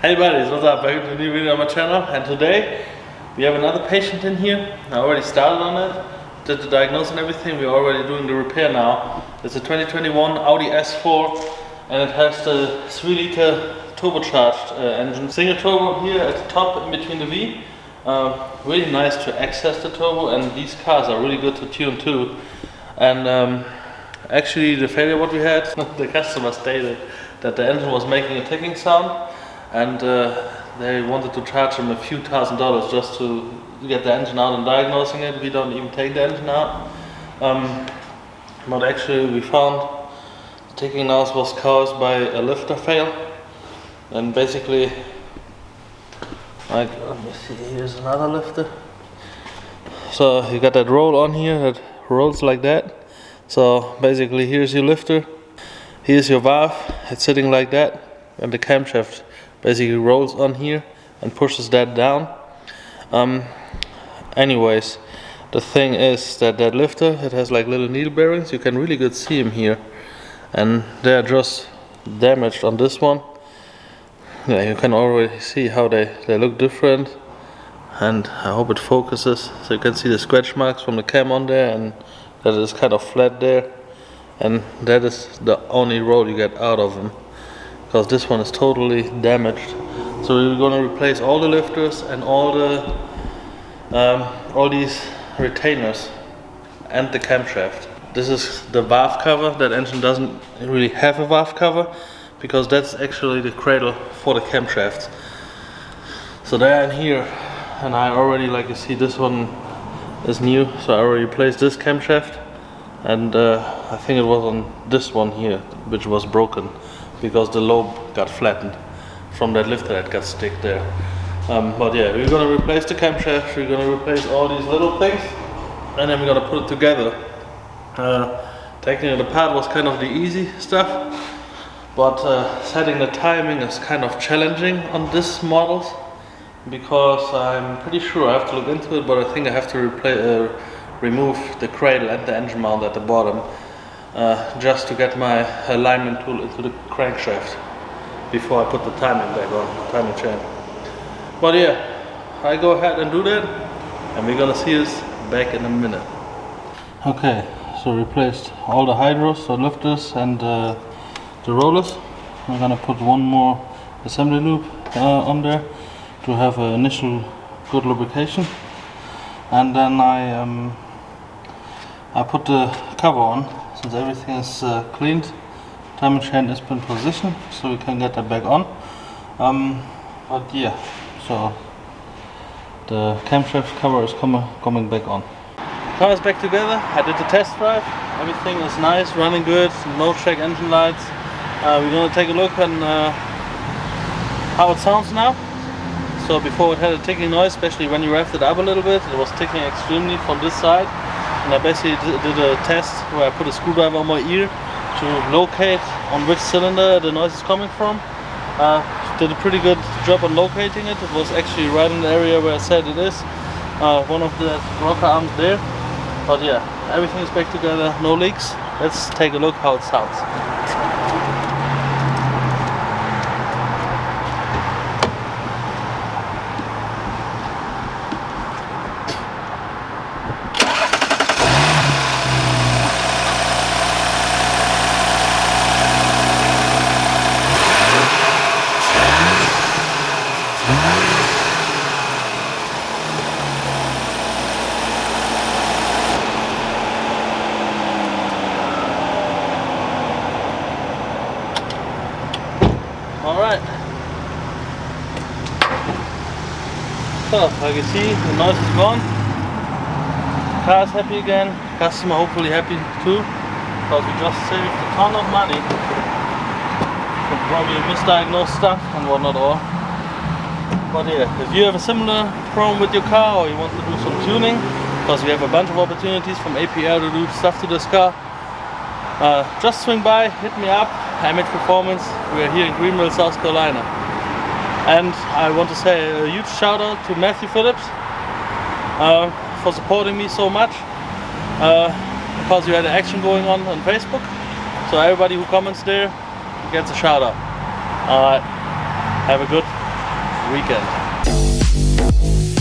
Hey buddies, what's up? Welcome to a new video on my channel, and today we have another patient in here. I already started on it, did the diagnosis and everything. We're already doing the repair now. It's a 2021 Audi S4 and it has the 3-liter turbocharged engine. Single turbo here at the top in between the V. Really nice to access the turbo, and these cars are really good to tune too. And actually the failure what we had, the customer stated that the engine was making a ticking sound, and they wanted to charge them a few $1,000s just to get the engine out and diagnosing it. We don't even take the engine out. But actually we found the ticking noise was caused by a lifter fail. And basically, like, let me see, here's another lifter. So you got that roll on here that rolls like that. So basically here's your lifter, here's your valve, it's sitting like that, and the camshaft basically rolls on here and pushes that down. Anyways, the thing is that lifter, it has like little needle bearings. You can really good see them here, and they're just damaged on this one. Yeah, you can already see how they look different, and I hope it focuses so you can see the scratch marks from the cam on there, and that is kind of flat there, and that is the only roll you get out of them, because this one is totally damaged. So we're going to replace all the lifters and all these retainers and the camshaft. This is the valve cover. That engine doesn't really have a valve cover, because that's actually the cradle for the camshafts. So they're in here, and I already, like you see, this one is new, so I already replaced this camshaft, and I think it was on this one here which was broken because the lobe got flattened from that lifter that got stuck there. But yeah, we're gonna replace the camshaft, we're gonna replace all these little things, and then we're gonna put it together. Taking it apart was kind of the easy stuff, but setting the timing is kind of challenging on this models, because I'm pretty sure I have to look into it, but I think I have to remove the cradle and the engine mount at the bottom, just to get my alignment tool into the crankshaft before I put the timing back on, the timing chain. But yeah, I go ahead and do that, and we're gonna see us back in a minute. Okay, so replaced all the hydros, the lifters, and the rollers. I'm gonna put one more assembly loop on there to have an initial good lubrication, and then I put the cover on. Since everything is cleaned, timing chain has been positioned, so we can get that back on. But yeah, so the camshaft cover is coming back on. Car is back together. I did the test drive. Everything is nice, running good, no check engine lights. We're gonna take a look on how it sounds now. So before it had a ticking noise, especially when you revved it up a little bit, it was ticking extremely from this side. And I basically did a test where I put a screwdriver on my ear to locate on which cylinder the noise is coming from. Did a pretty good job on locating it. It was actually right in the area where I said it is. One of the rocker arms there. But yeah, everything is back together, no leaks. Let's take a look how it sounds. Alright, so like you see, the noise is gone, car is happy again, customer hopefully happy too, because we just saved a ton of money from probably misdiagnosed stuff and whatnot all. But yeah, if you have a similar problem with your car, or you want to do some tuning, because we have a bunch of opportunities from APR to do stuff to this car, just swing by, hit me up. Image Performance. We are here in Greenville, South Carolina. And I want to say a huge shout out to Matthew Phillips for supporting me so much, because you had an action going on Facebook. So everybody who comments there gets a shout out. Alright, have a good weekend.